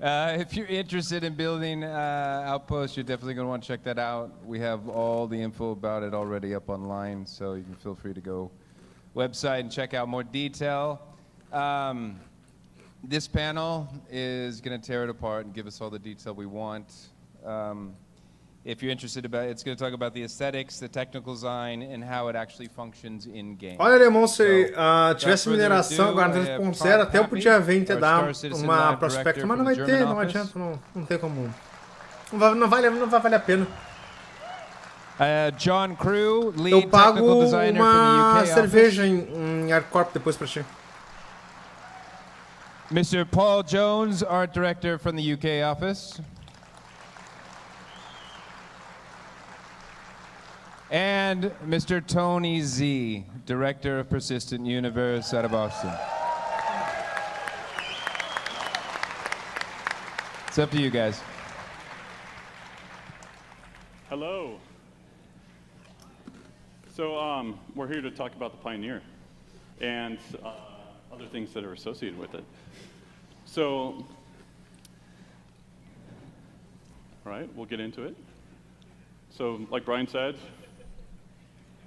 If you're interested in building outposts, you're definitely going to want to check that out. We have all the info about it already up online, so you can feel free to go website and check out more detail. This panel is going to tear it apart and give us all the detail we want. If you're interested about it, it's going to talk about the aesthetics, the technical design, and how it actually functions in game. Olha, irmão, se tivesse mineração agora no 3.0, até eu podia vir te dar uma prospecta, mas não vai ter, não adianta, não tem como. Não vai valer a pena. John Crew, lead eu pago technical designer from the UK cerveja office. em AirCorp depois pra ti. Mr. Paul Jones, art director from the UK office. And Mr. Tony Z, Director of Persistent Universe out of Boston. It's up to you guys. Hello. So we're here to talk about the Pioneer and other things that are associated with it. So, all right, we'll get into it. So, like Brian said,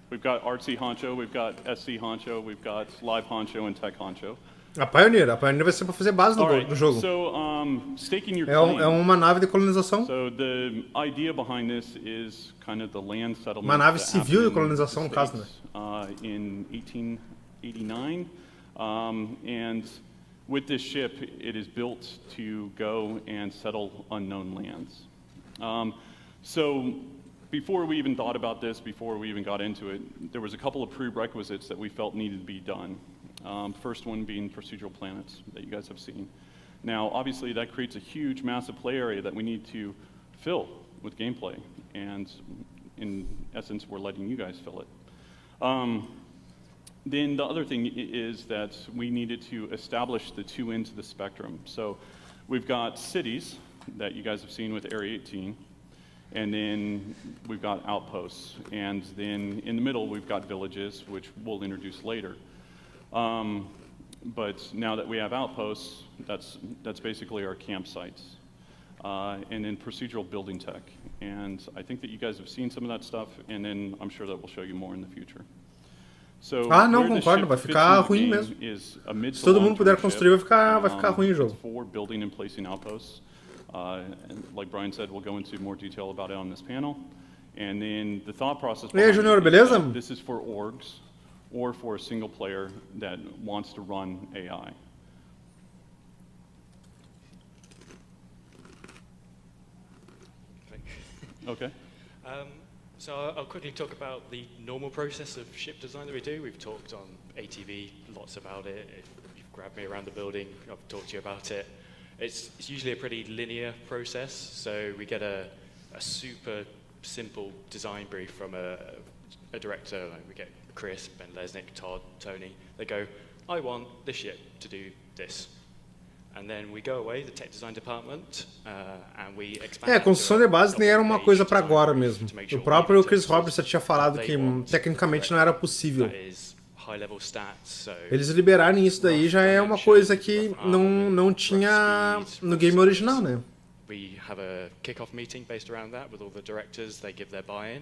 we've got Artsy Honcho, we've got SC Honcho, we've got Live Honcho, and Tech Honcho. A Pioneer vai ser para fazer base do jogo. So, staking your claim. É uma nave de colonização. So the idea behind this is kind of the land settlement. Uma nave civil de colonização, no caso, né? In 1889, and with this ship, it is built to go and settle unknown lands. So before we even thought about this, before we even got into it, there was a couple of prerequisites that we felt needed to be done. First one being procedural planets that you guys have seen. Now, obviously, that creates a huge, massive play area that we need to fill with gameplay, and in essence, we're letting you guys fill it. Then the other thing is that we needed to establish the two ends of the spectrum. So we've got cities that you guys have seen with Area 18, and then we've got outposts, and then in the middle we've got villages, which we'll introduce later. But now that we have outposts, that's basically our campsites. And then procedural building tech. And I think that you guys have seen some of that stuff, and then I'm sure that we'll show you more in the future. So não, concordo, vai ficar ruim mesmo. Se todo mundo puder construir, vai ficar ruim o jogo. For building and placing outposts. And like Brian said, we'll go into more detail about it on this panel. And then the thought process. E aí, Junior, beleza? This is for orgs or for a single player that wants to run AI. Okay. So I'll quickly talk about the normal process of ship design that we do. We've talked on ATV lots about it. If you've grabbed me around the building, I've talked to you about it. It's usually a pretty linear process. So we get a super simple design brief from a director. Like we get Chris, Ben Lesnick, Todd, Tony. They go, I want the ship to do this. And then we go away, the tech design department, and we expand. A construção de base nem era uma coisa para agora mesmo. O próprio Chris Roberts já tinha falado que tecnicamente não era possível. Eles liberarem isso daí já é uma coisa que não tinha no game original, né? We have a kick-off meeting based around that with all the directors. They give their buy-in.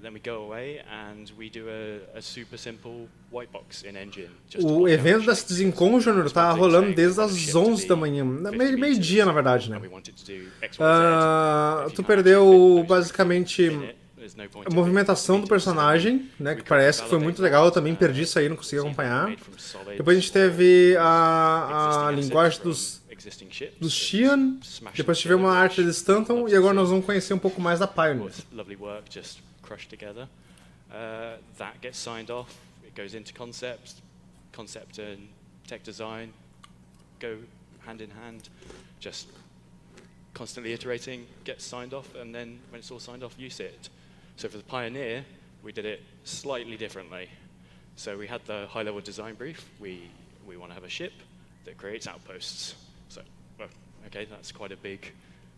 Then we go away and we do a super simple white box in engine. O evento da CitizenCon, Junior, tá rolando desde as 11 da manhã, meio-dia na verdade, né? Tu perdeu basicamente a movimentação do personagem, né? Que parece que foi muito legal, eu também perdi isso aí, não consegui acompanhar. Depois a gente teve a linguagem dos Xian, depois tivemos uma arte de Stanton e agora nós vamos conhecer um pouco mais da Pioneer. That gets signed off, it goes into concept and tech design go hand in hand, just constantly iterating, gets signed off, and then when it's all signed off, you see it. So for the Pioneer, we did it slightly differently. So we had the high-level design brief. We want to have a ship that creates outposts. So, well, okay, that's quite a big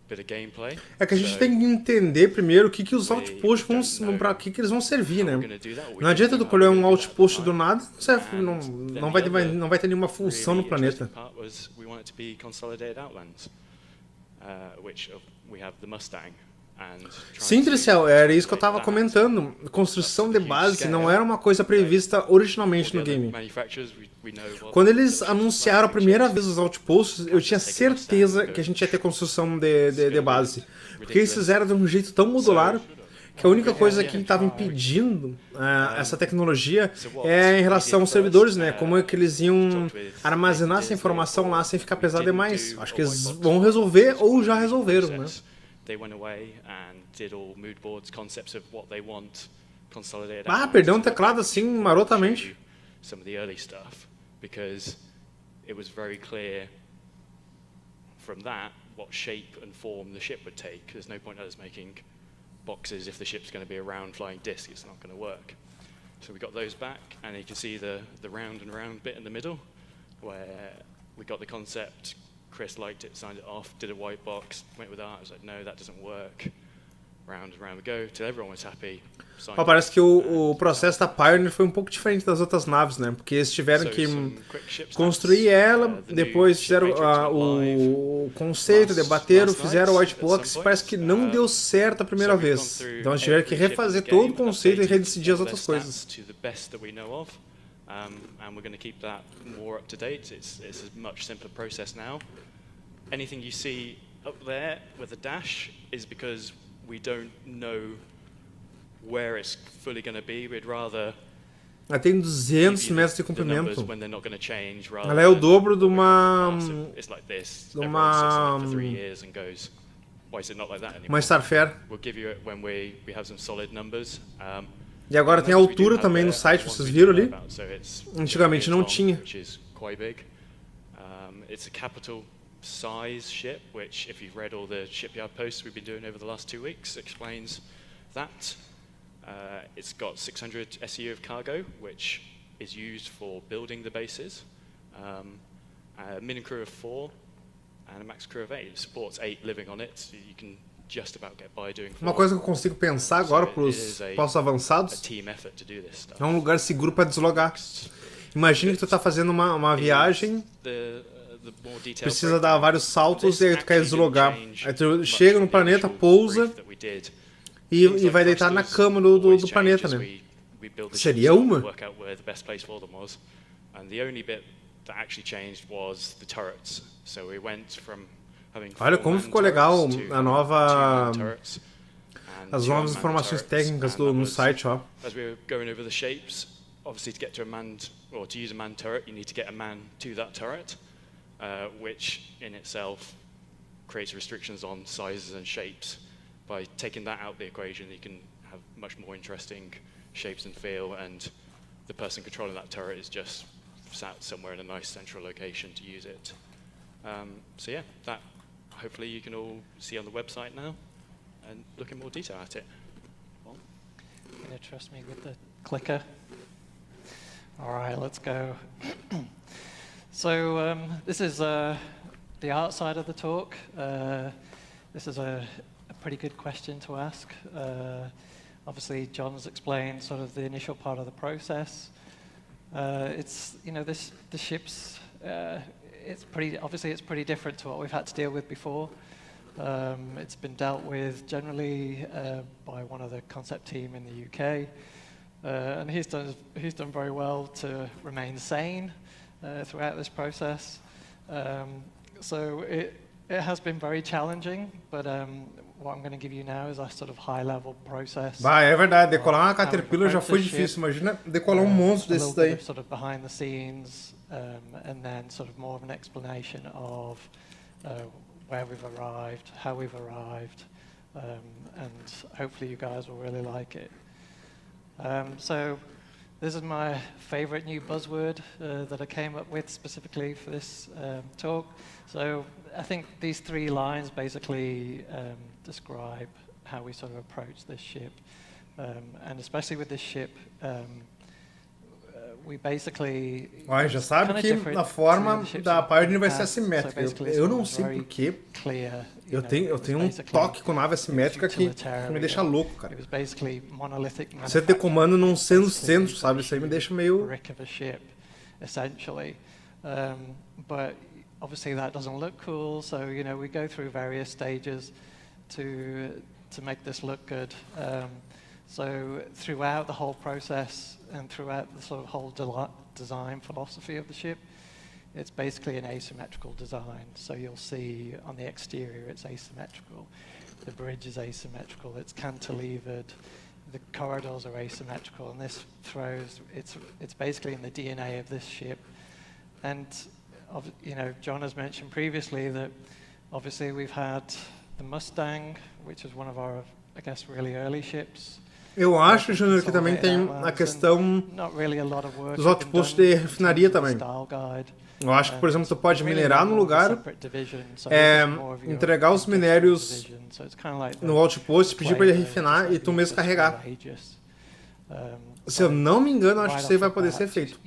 bit of gameplay. É que a gente tem que entender primeiro o que os outposts vão, para que eles vão servir, né? Não adianta tu colher um outpost do nada, não vai ter nenhuma função no planeta. Sim, Tricel, era isso que eu estava comentando. Construção de base não era uma coisa prevista originalmente no game. Quando eles anunciaram a primeira vez os outposts, eu tinha certeza que a gente ia ter construção de base. Porque eles fizeram de um jeito tão modular que a única coisa que estava impedindo essa tecnologia é em relação aos servidores, né? Como é que eles iam armazenar essa informação lá sem ficar pesado demais. Acho que eles vão resolver ou já resolveram, né? Perdeu um teclado assim marotamente. Some of the early stuff, because it was very clear from that what shape and form the ship would take. There's no point in us making boxes if the ship's going to be a round flying disc. It's not going to work. So we got those back, and you can see the round and round bit in the middle, where we got the concept. Chris liked it, signed it off, did a white box, went with that. I was like, no, that doesn't work. Round and round we go till everyone was happy. Parece que o processo da Pioneer foi um pouco diferente das outras naves, né? Porque eles tiveram que construir ela, depois fizeram o conceito, debateram, fizeram o white box. Parece que não deu certo a primeira vez. Então eles tiveram que refazer todo o conceito e redecidir as outras coisas. And we're going to keep that more up to date. It's a much simpler process now. Anything you see up there with a dash is because we don't know where it's fully going to be. We'd rather ela tem 200 metros de comprimento. Ela é o dobro de uma Starfair. E agora tem a altura também no site, vocês viram ali? Antigamente não tinha. It's a capital size ship, which if you've read all the shipyard posts we've been doing over the last 2 weeks, explains that. It's got 600 SEU of cargo, which is used for building the bases. A minimum crew of 4 and a max crew of 8. It supports 8 living on it, so you can just about get by doing 4. Uma coisa que eu consigo pensar agora para os postos avançados é um lugar seguro para deslogar. Imagina que tu está fazendo uma viagem, precisa dar vários saltos e aí tu quer deslogar. Aí tu chega no planeta, pousa e vai deitar na cama do planeta, né? Seria uma. Olha como ficou legal as novas informações técnicas no site, ó. Obviously, to get to a manned, or to use a manned turret, you need to get a man to that turret, which in itself creates restrictions on sizes and shapes. By taking that out of the equation, you can have much more interesting shapes and feel, and the person controlling that turret is just sat somewhere in a nice central location to use it. So yeah, that hopefully you can all see on the website now and look in more detail at it. Well, you're going to trust me with the clicker? All right, let's go. So this is the art side of the talk. This is a pretty good question to ask. Obviously, John's explained sort of the initial part of the process. It's the ship's. It's pretty different to what we've had to deal with before. It's been dealt with generally by one of the concept team in the UK. And he's done very well to remain sane throughout this process. So it has been very challenging, but what I'm going to give you now is a sort of high-level process. É verdade, decolar uma Caterpillar já foi difícil. Imagina decolar monstro desse daí. Sort of behind the scenes, and then sort of more of an explanation of where we've arrived, how we've arrived, and hopefully you guys will really like it. So this is my favorite new buzzword that I came up with specifically for this talk. So I think these 3 lines basically describe how we sort of approach this ship. And especially with this ship, we basically... Olha, já sabe que a forma da Pioneer vai ser assimétrica. Eu não sei porquê. Eu tenho um toque com nave assimétrica que me deixa louco, cara. Você ter comando num centro, sabe? Isso aí me deixa meio... But obviously that doesn't look cool, so we go through various stages to make this look good. So throughout the whole process and throughout the sort of whole design philosophy of the ship, it's basically an asymmetrical design. So you'll see on the exterior it's asymmetrical. The bridge is asymmetrical, it's cantilevered, the corridors are asymmetrical, and this throws, it's basically in the DNA of this ship. And John has mentioned previously that obviously we've had the Mustang, which is one of our, I guess, really early ships. Eu acho, Júnior, que também tem a questão dos outposts de refinaria também. Eu acho que, por exemplo, tu pode minerar no lugar, entregar os minérios no outpost, pedir para ele refinar e tu mesmo carregar. Se eu não me engano, acho que isso aí vai poder ser feito.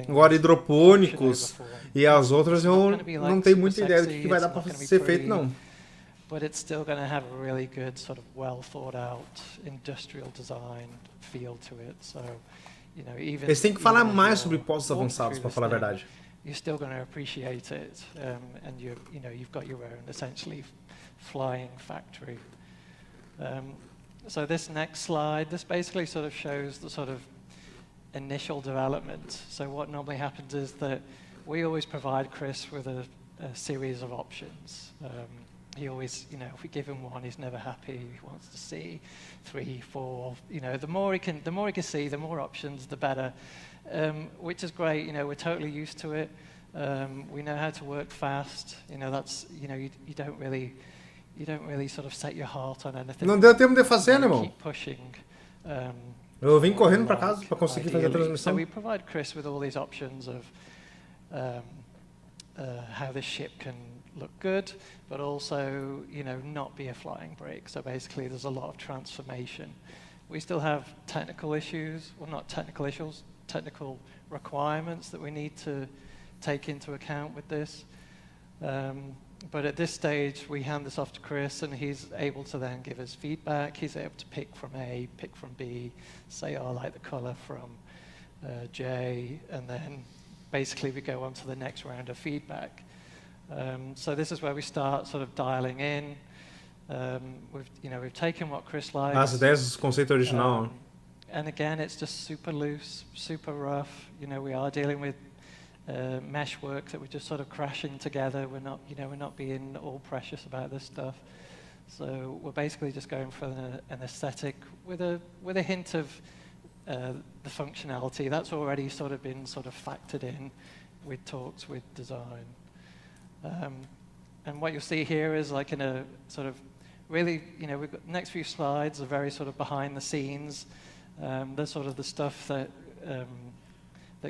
Agora, hidropônicos e as outras, eu não tenho muita ideia do que vai dar para ser feito, não. But it's still going to have a really good sort of well thought out industrial design feel to it. So, even eles têm que falar mais sobre postos avançados, para falar a verdade. You're still going to appreciate it, and you've got your own essentially flying factory. So this next slide, this basically sort of shows the sort of initial development. So what normally happens is that we always provide Chris with a series of options. He always, if we give him one, he's never happy. He wants to see 3, 4. The more he can see, the more options, the better. Which is great. We're totally used to it. We know how to work fast. That's you don't really sort of set your heart on anything. Não deu tempo de fazer, né, irmão? Keep pushing. Eu vim correndo para casa para conseguir fazer a transmissão. So we provide Chris with all these options of how the ship can look good, but also, not be a flying break. So basically, there's a lot of transformation. We still have technical issues, well, not technical issues, technical requirements that we need to take into account with this. But at this stage, we hand this off to Chris, and he's able to then give us feedback. He's able to pick from A, pick from B, say, I like the color from J, and then basically we go on to the next round of feedback. So this is where we start sort of dialing in. We've taken what Chris likes. As ideias do conceito original. And again, it's just super loose, super rough. We are dealing with mesh work that we're just sort of crashing together. We're not being all precious about this stuff. So we're basically just going for an aesthetic with a hint of the functionality. That's already sort of been sort of factored in with talks with design. And what you'll see here is like in a sort of really, we've got the next few slides are very sort of behind the scenes. There's sort of the stuff that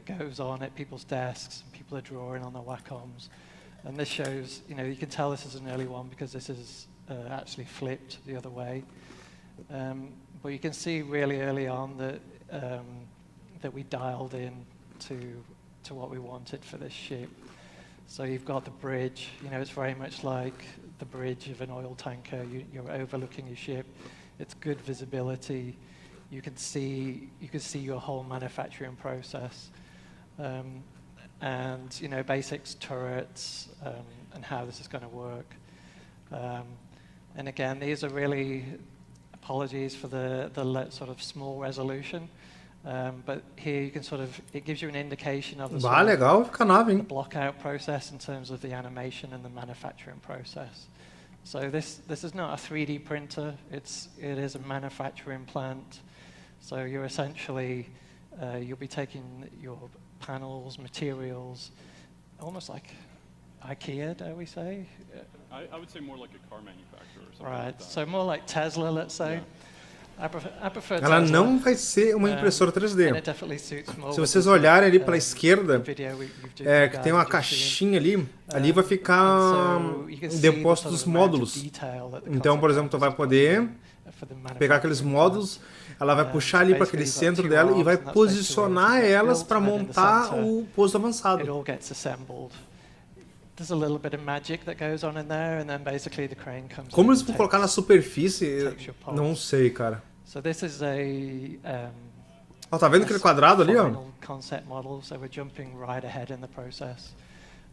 goes on at people's desks, and people are drawing on their Wacoms. And this shows, you can tell this is an early one because this is actually flipped the other way. But you can see really early on that we dialed in to what we wanted for this ship. So you've got the bridge, it's very much like the bridge of an oil tanker. You're overlooking your ship. It's good visibility. You can see your whole manufacturing process. And basics, turrets, and how this is going to work. And again, these are really, apologies for the sort of small resolution. But here you can it gives you an indication of the, the block out process in terms of the animation and the manufacturing process. So this is not a 3D printer, it is a manufacturing plant. So you're essentially, you'll be taking your panels, materials, almost like IKEA, dare we say? I would say more like a car manufacturer or something right, like that. So more like Tesla, let's say. Yeah. I prefer Ela Tesla. não vai ser uma impressora 3D. And it definitely suits more Se vocês olharem ali para a esquerda, que que tem uma caixinha ali vai ficar depósito dos módulos. Então, por exemplo, tu vai poder pegar aqueles módulos, ela vai puxar ali para aquele centro dela e vai posicionar elas para montar o posto avançado. Como eles vão colocar na superfície, não sei, cara. Ó, tá vendo aquele quadrado ali, ó?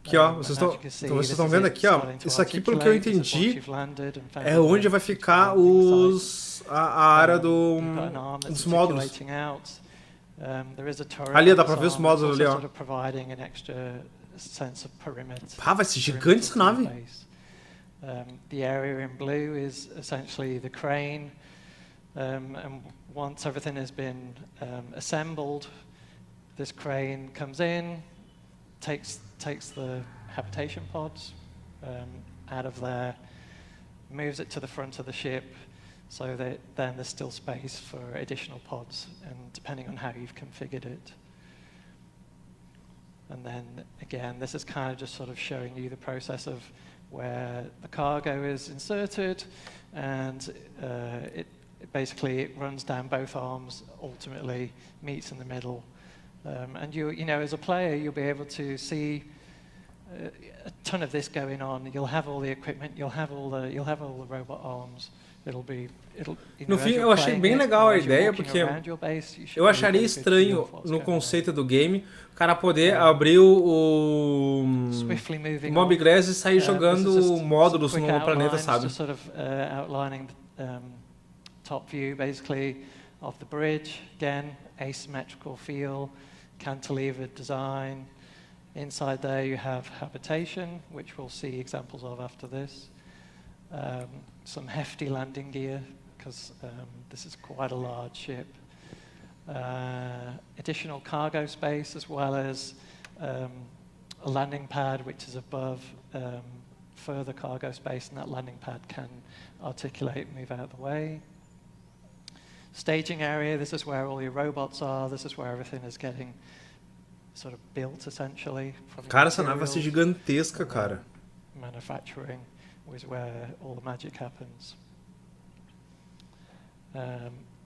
Aqui, ó, vocês estão vendo aqui, ó, isso aqui, pelo que eu entendi, é onde vai ficar a área dos módulos. Ali, dá pra ver os módulos ali, ó. Ah, vai ser gigante essa nave. The area in blue is essentially the crane, and once everything has been assembled, this crane comes in, takes the habitation pods out of there, moves it to the front of the ship, so that then there's still space for additional pods, and depending on how you've configured it. And then again, this is kind of just sort of showing you the process of where the cargo is inserted, and it basically runs down both arms, ultimately meets in the middle. And you know, as a player, you'll be able to see a ton of this going on. You'll have all the equipment, you'll have all the robot arms. No fim, eu achei bem legal a ideia, porque eu acharia estranho no conceito do game o cara poder abrir o Mob Glass e sair jogando módulos no planeta, sabe? Top view, basically, of the bridge. Again, asymmetrical feel, cantilevered design. Inside there you have habitation, which we'll see examples of after this. Some hefty landing gear, because this is quite a large ship. Additional cargo space, as well as a landing pad, which is above further cargo space, and that landing pad can articulate and move out of the way. Staging area, this is where all your robots are, this is where everything is getting sort of built, essentially. Cara, essa nave vai ser gigantesca, cara. Manufacturing is where all the magic happens.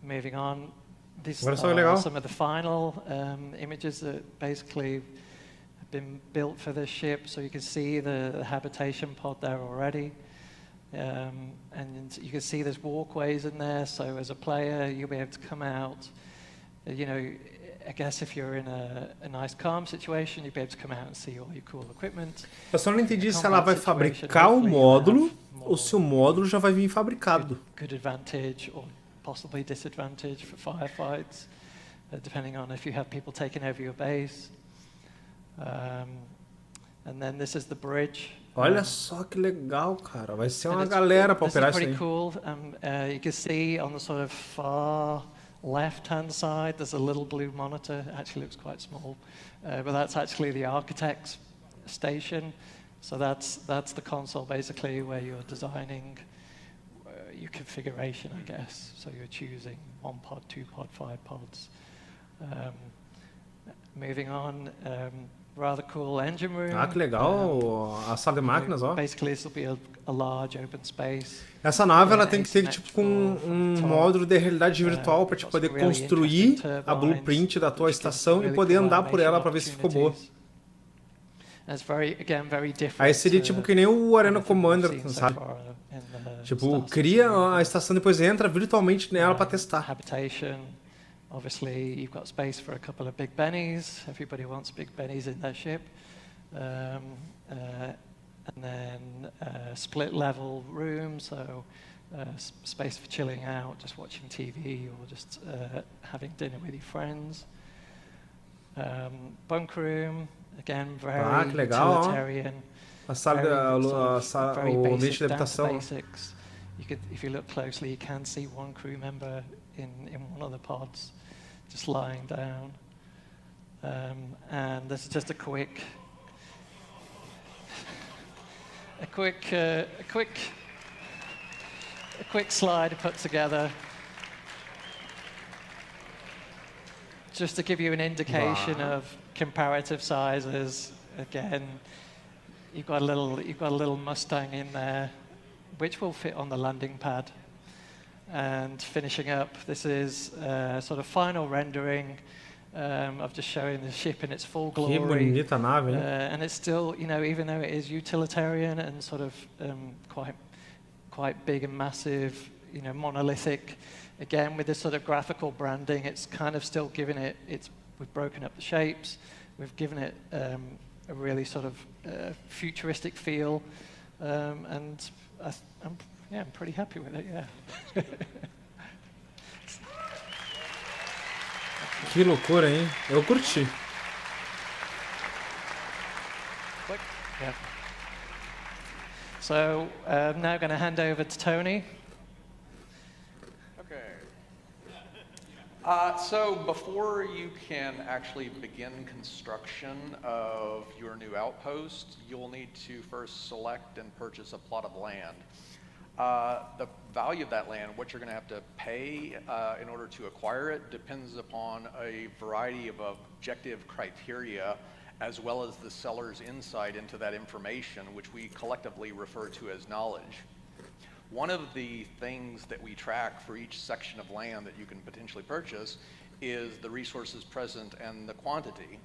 Moving on, these are some of the final images that basically have been built for this ship, so you can see the habitation pod there already. And you can see there's walkways in there, so as a player you'll be able to come out, you know, I guess if you're in a nice calm situation, you'll be able to come out and see all your cool equipment. Eu só não entendi se ela vai fabricar o módulo ou se o módulo já vai vir fabricado. Good advantage or possibly disadvantage for firefights, depending on if you have people taking over your base. And then this is the bridge. Olha só que legal, cara. Vai ser uma galera para operar isso aí. This is pretty cool. You can see on the sort of far left-hand side, there's a little blue monitor. It actually looks quite small, but that's actually the architect's station. So that's the console, basically, where you're designing your configuration, I guess. So you're choosing 1 pod, 2 pod, 5 pods. Moving on. Rather cool engine room. Ah, que legal, a sala de máquinas, ó. Basically, this will be a large open space. Essa nave ela tem que ter tipo um módulo de realidade virtual para te poder construir a blueprint da tua estação e poder andar por ela para ver se ficou boa. Aí seria tipo que nem o Arena Commander, sabe? Tipo, cria a estação, depois entra virtualmente nela para testar. Obviously, you've got space for a couple of big bennies. Everybody wants big bennies in their ship. And then split level room, so space for chilling out, just watching TV or just having dinner with your friends. Bunk room, again, very utilitarian. A sala, o ambiente de habitação. If you look closely, you can see one crew member in one of the pods, just lying down. And this is just a quick slide put together, just to give you an indication of comparative sizes. Again, you've got a little Mustang in there, which will fit on the landing pad. and finishing up. This is sort of final rendering of just showing the ship in its full glory. Que bonita nave, hein? And it's still, you know, even though it is utilitarian and sort of quite big and massive, you know, monolithic, again with this sort of graphical branding, it's kind of still giving it, we've broken up the shapes, we've given it a really sort of futuristic feel, and I'm pretty happy with it, yeah. Que loucura, hein? Eu curti. Yeah. So I'm now going to hand over to Tony. Okay. So before you can actually begin construction of your new outpost, you'll need to first select and purchase a plot of land. The value of that land, what you're going to have to pay in order to acquire it, depends upon a variety of objective criteria, as well as the seller's insight into that information, which we collectively refer to as knowledge. One of the things that we track for each section of land that you can potentially purchase is the resources present and the quantity.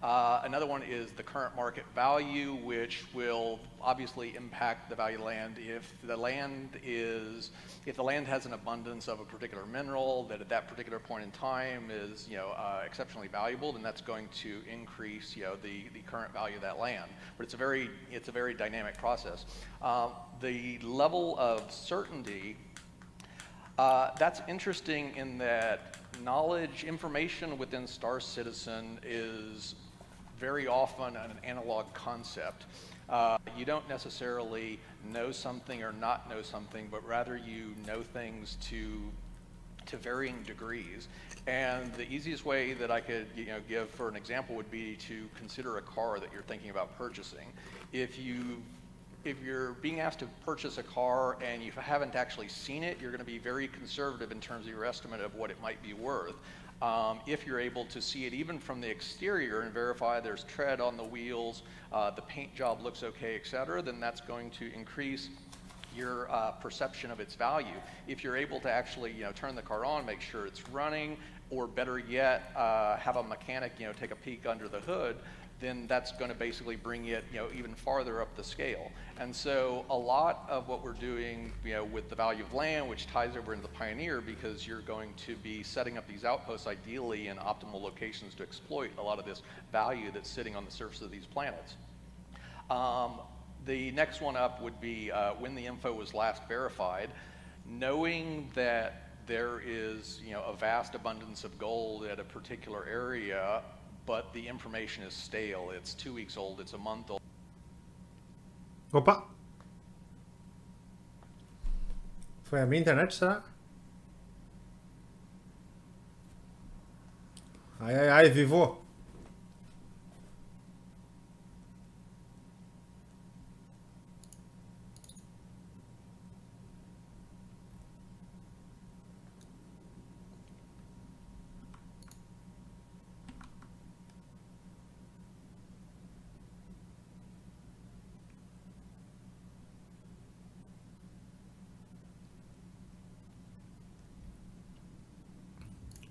Another one is the current market value, which will obviously impact the value of land. If the land has an abundance of a particular mineral that at that particular point in time is, exceptionally valuable, then that's going to increase, the current value of that land. But it's a very dynamic process. The level of certainty, that's interesting in that knowledge, information within Star Citizen is very often an analog concept. You don't necessarily know something or not know something, but rather you know things to varying degrees. And the easiest way that I could give for an example would be to consider a car that you're thinking about purchasing. If you're being asked to purchase a car and you haven't actually seen it, you're going to be very conservative in terms of your estimate of what it might be worth. If you're able to see it even from the exterior and verify there's tread on the wheels, the paint job looks okay, etc., then that's going to increase your perception of its value. If you're able to actually turn the car on, make sure it's running, or better yet, have a mechanic take a peek under the hood, then that's going to basically bring it even farther up the scale. And so a lot of what we're doing with the value of land, which ties over into the Pioneer, because you're going to be setting up these outposts ideally in optimal locations to exploit a lot of this value that's sitting on the surface of these planets. The next one up would be when the info was last verified. Knowing that there is a vast abundance of gold at a particular area, but the information is stale. It's 2 weeks old, it's a month old. Opa! Foi a minha internet, será? Ai, Vivo!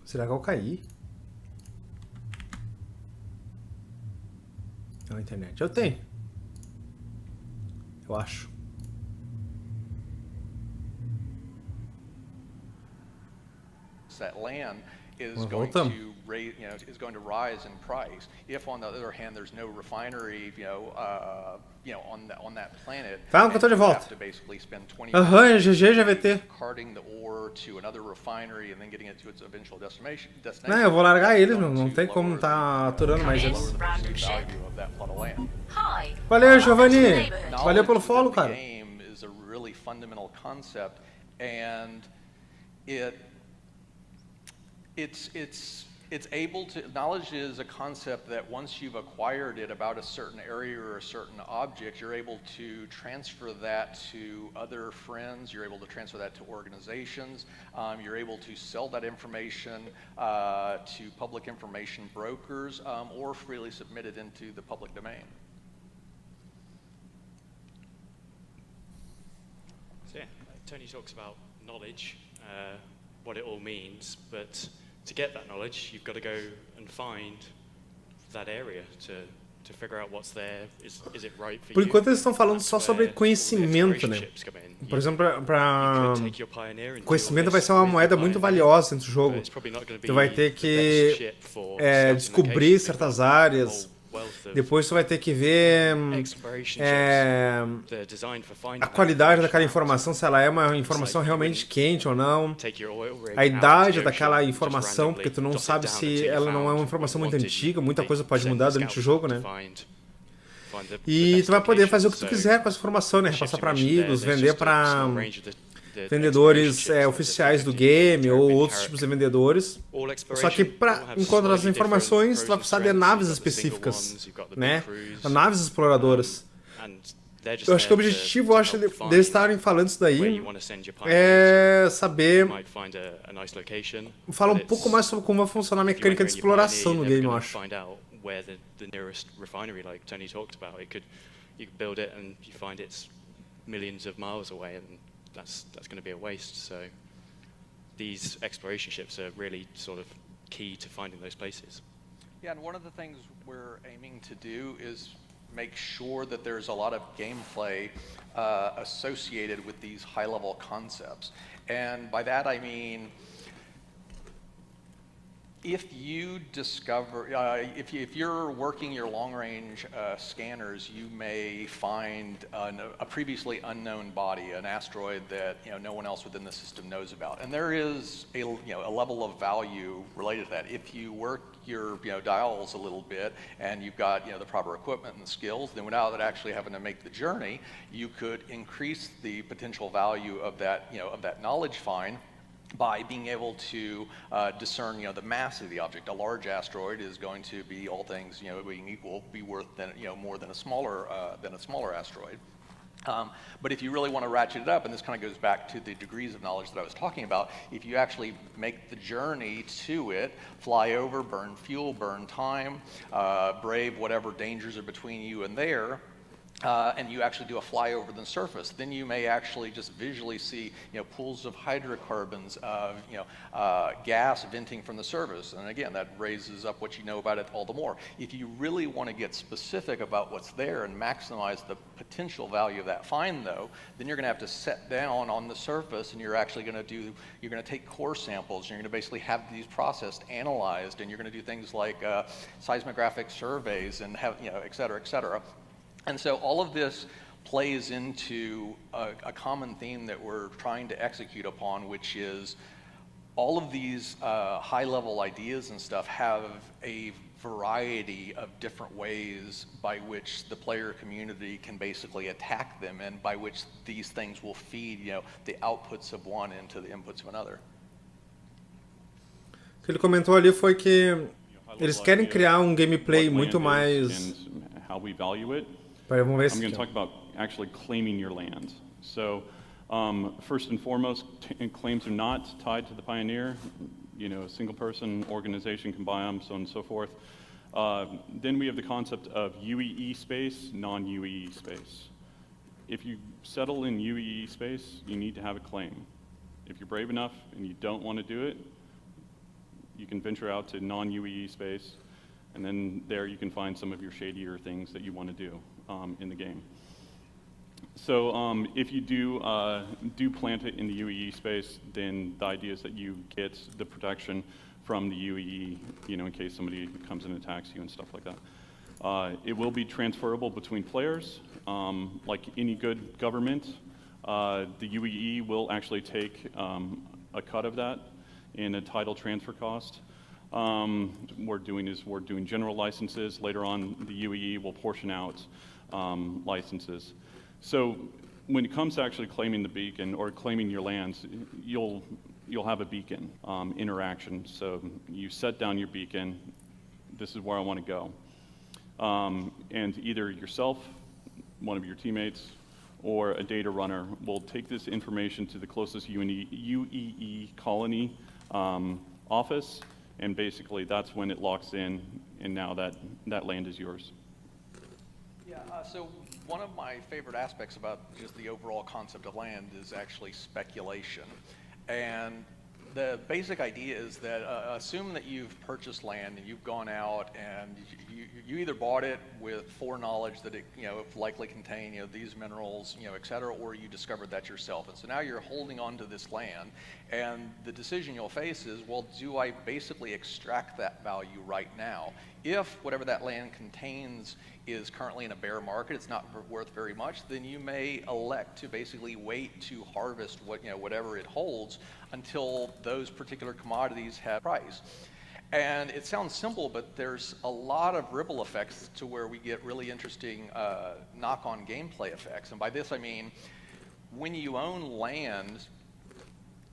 Será que eu caí? Na internet eu tenho. Eu acho. That land is going to raise, is going to rise in price. If on the other hand there's no refinery, on that planet, Calma que eu tô de volta. have to basically spend 20 GG já vai ter. carting the ore to another refinery and then getting it to its eventual destination. Não, eu vou largar eles, não tem como tá aturando mais eles. Value of that plot of land. Valeu, Giovanni. Valeu pelo follow, cara. Game is a really fundamental concept, and it's able to, knowledge is a concept that once you've acquired it about a certain area or a certain object, you're able to transfer that to other friends, you're able to transfer that to organizations, you're able to sell that information to public information brokers, or freely submit it into the public domain. So yeah, Tony talks about knowledge, what it all means, but to get that knowledge, you've got to go and find that area to figure out what's there. Is it right for you? Por enquanto eles estão falando só sobre conhecimento, né? Por exemplo, para conhecimento vai ser uma moeda muito valiosa dentro do jogo. Tu vai ter que descobrir certas áreas. Depois tu vai ter que ver a qualidade daquela informação, se ela é uma informação realmente quente ou não, a idade daquela informação, porque tu não sabe se ela não é uma informação muito antiga, muita coisa pode mudar durante o jogo, né? E tu vai poder fazer o que tu quiser com essa informação, né? Repassar para amigos, vender para vendedores oficiais do game ou outros tipos de vendedores. Só que para encontrar as informações, tu vai precisar de naves específicas, né? Naves exploradoras. Eu acho que o objetivo, deles estarem falando isso daí é saber falar um pouco mais sobre como vai funcionar a mecânica de exploração no game, eu acho. Where the nearest refinery, like Tony talked about, you could build it and you find it's millions of miles away, and that's going to be a waste. So these exploration ships are really sort of key to finding those places. Yeah, and one of the things we're aiming to do is make sure that there's a lot of gameplay associated with these high-level concepts. And by that I mean, if you discover, if you're working your long-range scanners, you may find a previously unknown body, an asteroid that no one else within the system knows about, and there is a level of value related to that. If you work your dials a little bit and you've got the proper equipment and the skills, then without actually having to make the journey, you could increase the potential value of that of that knowledge find by being able to discern, the mass of the object. A large asteroid is going to be, all things, being equal, be worth more than a smaller asteroid. But if you really want to ratchet it up, and this kind of goes back to the degrees of knowledge that I was talking about, if you actually make the journey to it, fly over, burn fuel, burn time, brave whatever dangers are between you and there, and you actually do a fly over the surface, then you may actually just visually see pools of hydrocarbons, gas venting from the surface, and again that raises up what you know about it all the more. If you really want to get specific about what's there and maximize the potential value of that find, though, then you're going to have to set down on the surface, and you're actually going to take core samples, and you're going to basically have these processed, analyzed, and you're going to do things like seismographic surveys and have et cetera. And so all of this plays into a common theme that we're trying to execute upon, which is all of these high-level ideas and stuff have a variety of different ways by which the player community can basically attack them, and by which these things will feed the outputs of one into the inputs of another. O que ele comentou ali foi que eles querem criar gameplay muito mais. How we value it. I'm going to talk about actually claiming your land. So first and foremost, claims are not tied to the Pioneer. A single person, organization can buy them, so on and so forth. Then we have the concept of UEE space, non-UEE space. If you settle in UEE space, you need to have a claim. If you're brave enough and you don't want to do it, you can venture out to non-UEE space, and then there you can find some of your shadier things that you want to do in the game. So if you do plant it in the UEE space, then the idea is that you get the protection from the UEE, in case somebody comes and attacks you and stuff like that. It will be transferable between players. Like any good government, the UEE will actually take a cut of that in a title transfer cost. We're doing general licenses. Later on, the UEE will portion out licenses. So when it comes to actually claiming the beacon or claiming your lands, you'll have a beacon interaction. So you set down your beacon. This is where I want to go. And either yourself, one of your teammates, or a data runner will take this information to the closest UEE colony office, and basically that's when it locks in, and now that land is yours. Yeah, so one of my favorite aspects about just the overall concept of land is actually speculation. And the basic idea is that assume that you've purchased land and you've gone out and you either bought it with foreknowledge that it likely contained these minerals, et cetera, or you discovered that yourself. And so now you're holding on to this land, and the decision you'll face is, well, do I basically extract that value right now? If whatever that land contains is currently in a bear market, it's not worth very much, then you may elect to basically wait to harvest whatever it holds until those particular commodities have price. And it sounds simple, but there's a lot of ripple effects to where we get really interesting knock-on gameplay effects. And by this I mean, when you own land,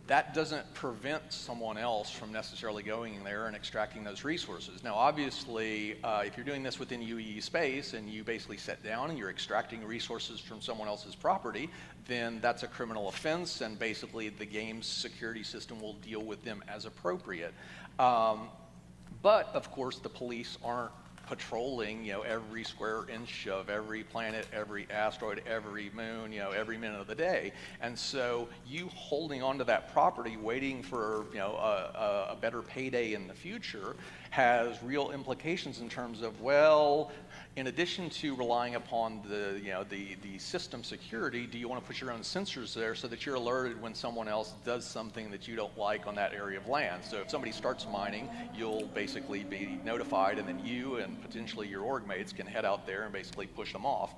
that doesn't prevent someone else from necessarily going in there and extracting those resources. Now, obviously, if you're doing this within UEE space and you basically sit down and you're extracting resources from someone else's property, then that's a criminal offense, and basically the game's security system will deal with them as appropriate. But, of course, the police aren't patrolling, every square inch of every planet, every asteroid, every moon, every minute of the day. And so you holding on to that property, waiting for, a better payday in the future, has real implications in terms of, well, in addition to relying upon the system security, do you want to put your own sensors there so that you're alerted when someone else does something that you don't like on that area of land? So if somebody starts mining, you'll basically be notified, and then you and potentially your org mates can head out there and basically push them off.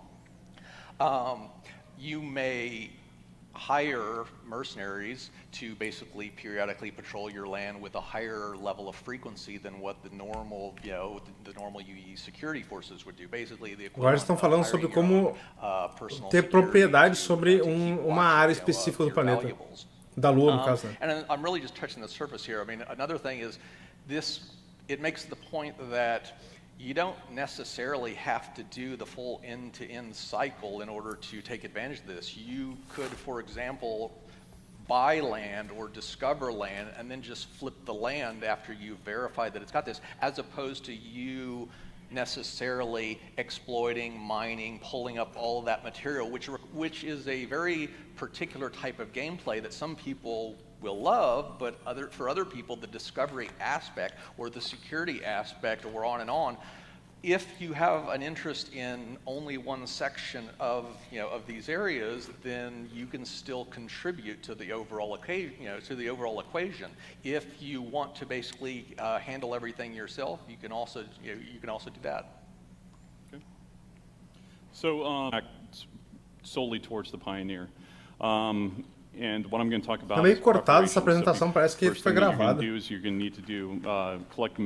You may hire mercenaries to basically periodically patrol your land with a higher level of frequency than what the normal, the normal UE security forces would do. Basically, the Agora eles estão falando sobre como ter propriedade sobre uma área específica do planeta, da Lua, no caso. Né? And I'm really just touching the surface here. I mean, another thing is it makes the point that you don't necessarily have to do the full end-to-end cycle in order to take advantage of this. You could, for example, buy land or discover land and then just flip the land after you've verified that it's got this, as opposed to you necessarily exploiting, mining, pulling up all of that material, which is a very particular type of gameplay that some people will love, but for other people, the discovery aspect or the security aspect, or on and on, if you have an interest in only one section of these areas, then you can still contribute to the overall equation. If you want to basically handle everything yourself, you can also do that. Okay. So solely towards the Pioneer. And what I'm going to talk about Tá meio cortado essa apresentação, parece que foi gravada. You're going to need to do collect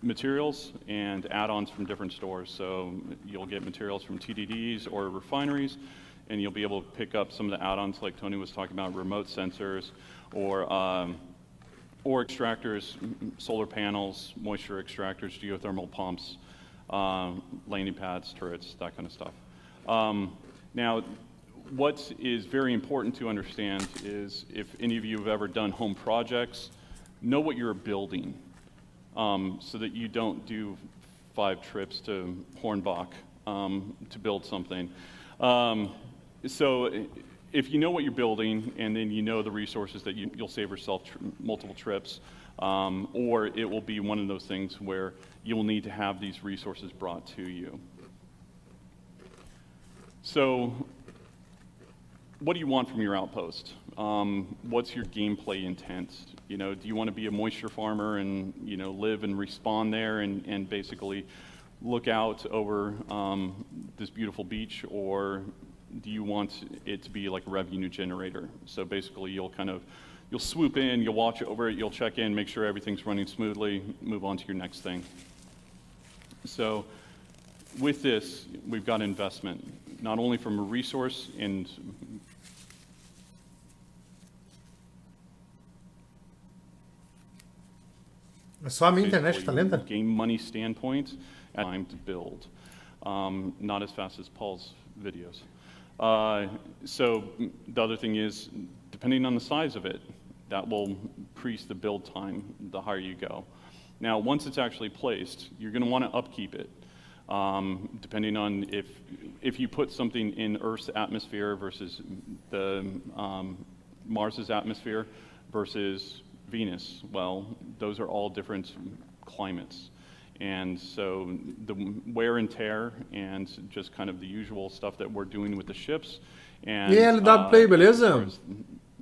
materials and add-ons from different stores. So you'll get materials from TDDs or refineries, and you'll be able to pick up some of the add-ons like Tony was talking about, remote sensors or extractors, solar panels, moisture extractors, geothermal pumps, landing pads, turrets, that kind of stuff. Now, what is very important to understand is, if any of you have ever done home projects, know what you're building, so that you don't do 5 trips to Hornbach to build something. So if you know what you're building, and then you know the resources that you'll save yourself multiple trips, or it will be one of those things where you'll need to have these resources brought to you. So what do you want from your outpost? What's your gameplay intent? Do you want to be a moisture farmer and live and respawn there and basically look out over this beautiful beach, or do you want it to be like a revenue generator? So basically you'll swoop in, you'll watch over it, you'll check in, make sure everything's running smoothly, move on to your next thing. So with this, we've got investment, not only from a resource and Só a minha internet está lenta? game money standpoint, time to build. Not as fast as Paul's videos. So the other thing is, depending on the size of it, that will increase the build time the higher you go. Now, once it's actually placed, you're going to want to upkeep it. depending on if you put something in Earth's atmosphere versus the Mars's atmosphere versus Venus, well, those are all different climates. And so the wear and tear and just kind of the usual stuff that we're doing with the ships and E aí, LW Play, beleza?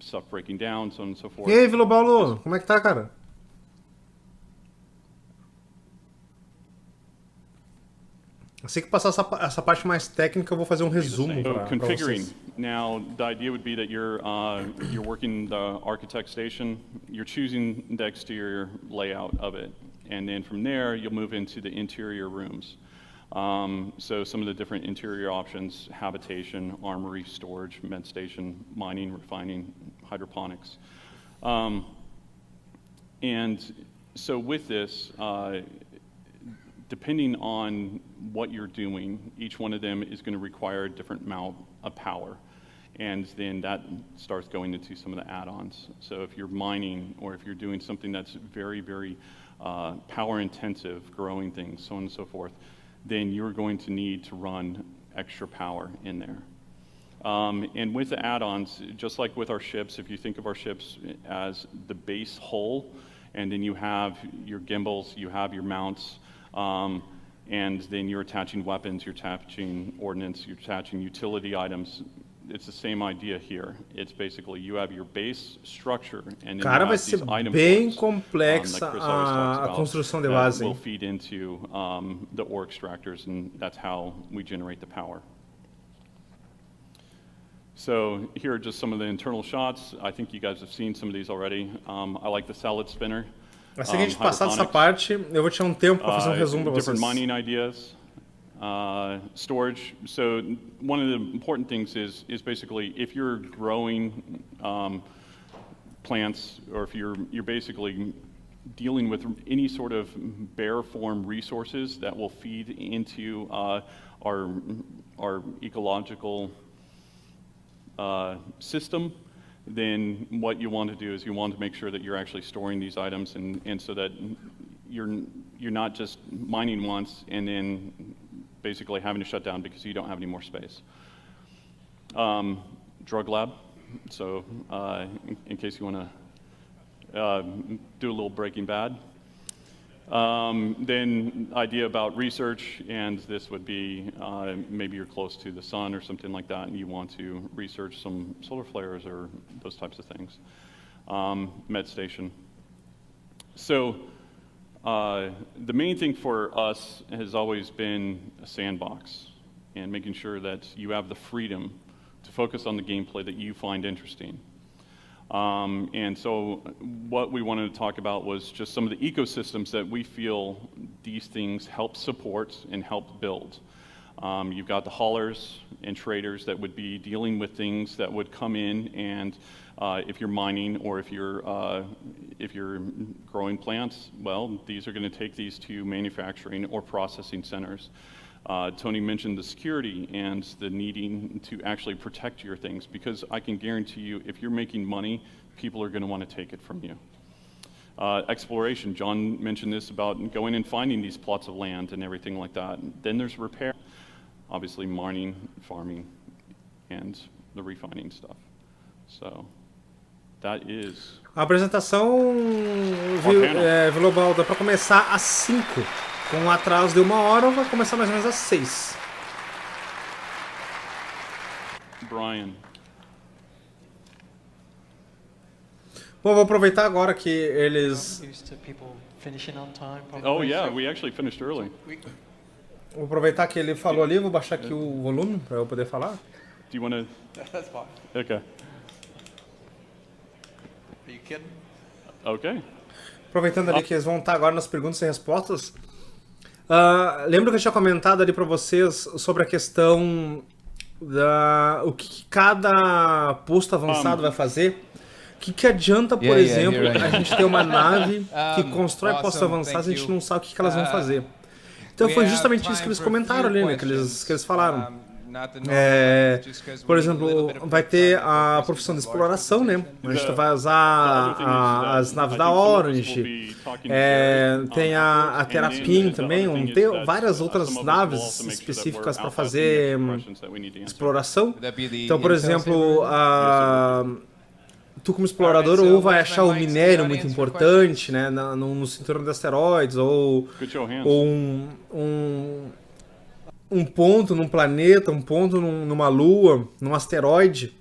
stuff breaking down, so on and so forth. E aí, Vilo Paulo, como é que tá, cara? Assim que passar essa parte mais técnica, eu vou fazer um resumo So para configuring. vocês. Now, the idea would be that you're working the architect station, you're choosing the exterior layout of it, and then from there, you'll move into the interior rooms. So some of the different interior options: habitation, armory, storage, med station, mining, refining, hydroponics. And so with this, depending on what you're doing, each one of them is going to require a different amount of power. And then that starts going into some of the add-ons. So if you're mining, or if you're doing something that's very, very power intensive, growing things, so on and so forth, then you're going to need to run extra power in there. And with the add-ons, just like with our ships, if you think of our ships as the base hull, and then you have your gimbals, you have your mounts, and then you're attaching weapons, you're attaching ordnance, you're attaching utility items. It's the same idea here. It's basically you have your base structure, and then Cara, you vai have ser these item bem ports, complexa like Chris always talks a about, construção de that base. will feed into the ore extractors, and that's how we generate the power. So here are just some of the internal shots. I think you guys have seen some of these already. I like the salad spinner. Assim que a gente passar dessa parte, eu vou tirar um tempo para fazer um resumo para vocês. Different mining ideas, storage. So one of the important things is basically if you're growing plants, or if you're basically dealing with any sort of bare form resources that will feed into our ecological system, then what you want to do is you want to make sure that you're actually storing these items, and so that you're not just mining once and then basically having to shut down because you don't have any more space. Drug lab, so in case you want to do a little Breaking Bad. Then idea about research, and this would be maybe you're close to the sun or something like that, and you want to research some solar flares or those types of things. Med station. So the main thing for us has always been a sandbox, and making sure that you have the freedom to focus on the gameplay that you find interesting. And so what we wanted to talk about was just some of the ecosystems that we feel these things help support and help build. You've got the haulers and traders that would be dealing with things that would come in, and if you're mining or if you're growing plants, well, these are going to take these to manufacturing or processing centers. Tony mentioned the security and the needing to actually protect your things, because I can guarantee you, if you're making money, people are going to want to take it from you. Exploration, John mentioned this about going and finding these plots of land and everything like that. Then there's repair, obviously mining, farming, and the refining stuff. So that is... A apresentação global dá para começar às 5. Com um atraso de 1 hora, vai começar mais ou menos às 6. Brian. Bom, vou aproveitar agora que eles... Oh yeah, we actually finished early. Vou aproveitar que ele falou ali, vou baixar aqui o volume para eu poder falar. Do you want to... That's fine. Okay. Are you kidding? Okay. Aproveitando ali que eles vão estar agora nas perguntas e respostas. Lembro que eu tinha comentado ali para vocês sobre a questão o que cada posto avançado vai fazer. O que adianta, por exemplo, a gente ter uma nave que constrói postos avançados e a gente não sabe o que elas vão fazer. Então foi justamente isso que eles comentaram ali, né, que eles falaram. Por exemplo, vai ter a profissão de exploração, né? A gente vai usar as naves da Orange, tem a Terapim também, tem várias outras naves específicas para fazer exploração. Então, por exemplo, tu como explorador ou vai achar um minério muito importante, né, no cinturão de asteroides, ou um ponto num planeta, um ponto numa lua, num asteroide,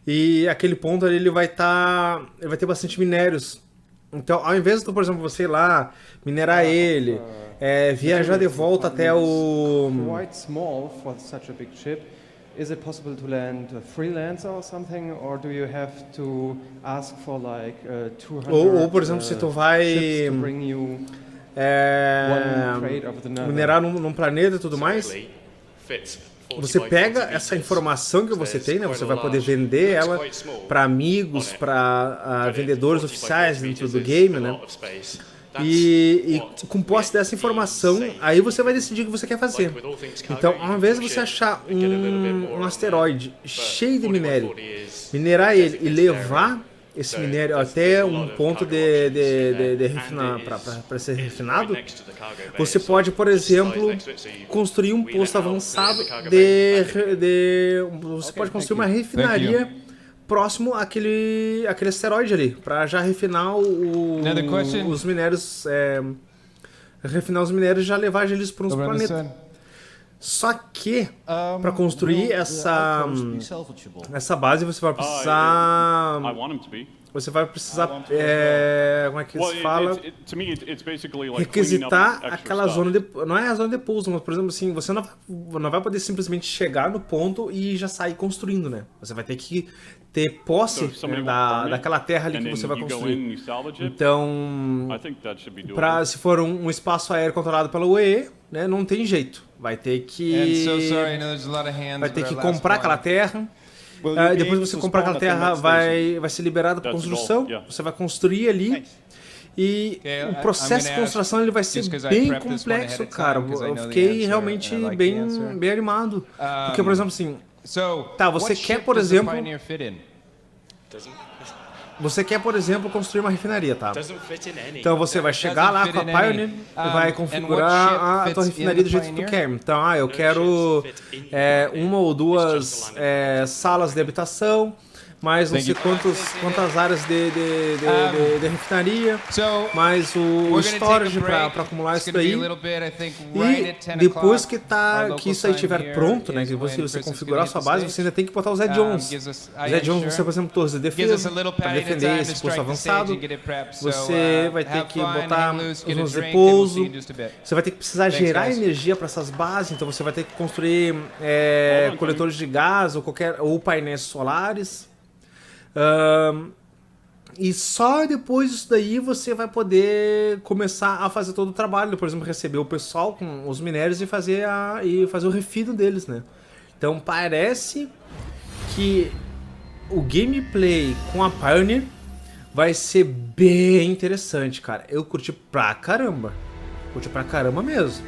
e aquele ponto ali ele vai ter bastante minérios. Então, ao invés de, por exemplo, você ir lá minerar ele, viajar de volta até o... Is it possible to land a freelancer or something, or do you have to ask for like 200 ou por exemplo, se tu vai minerar num planeta e tudo mais, você pega essa informação que você tem, né? Você vai poder vender ela para amigos, para vendedores oficiais dentro do game, né? E com posse dessa informação, aí você vai decidir o que você quer fazer. Então, ao invés de você achar um asteroide cheio de minério, minerar ele e levar esse minério até um ponto para ser refinado, você pode, por exemplo, construir um posto avançado você pode construir uma refinaria próximo àquele asteroide ali, para já refinar os minérios, refinar os minérios e já levar eles para uns planetas. Só que, para construir essa base, você vai precisar... como é que se fala? Requisitar aquela zona de... Não é a zona de pouso, mas, por exemplo, assim, você não vai poder simplesmente chegar no ponto e já sair construindo, né? Você vai ter que ter posse daquela terra ali que você vai construir. Então, se for um espaço aéreo controlado pela UE, né, não tem jeito. Vai ter que comprar aquela terra. Depois que você comprar aquela terra, vai ser liberada para construção. Você vai construir ali. E o processo de construção ele vai ser bem complexo, cara. Eu fiquei realmente bem animado. Porque, por exemplo, assim... você quer, por exemplo... Você quer, por exemplo, construir uma refinaria, tá? Então você vai chegar lá com a Pioneer e vai configurar a tua refinaria do jeito que tu quer. Então, eu quero uma ou duas salas de habitação, mais não sei quantas áreas de refinaria, mais o storage para acumular isso daí. E depois que isso aí estiver pronto, né, depois que você configurar a sua base, você ainda tem que botar os add-ons. Os add-ons vão ser, por exemplo, torres de defesa, para defender esse posto avançado. Você vai ter que botar os zonas de pouso. Você vai ter que precisar gerar energia para essas bases, então você vai ter que construir coletores de gás ou painéis solares. E só depois disso daí você vai poder começar a fazer todo o trabalho, por exemplo, receber o pessoal com os minérios e fazer o refino deles, né? Então parece que o gameplay com a Pioneer vai ser bem interessante, cara. Eu curti pra caramba mesmo.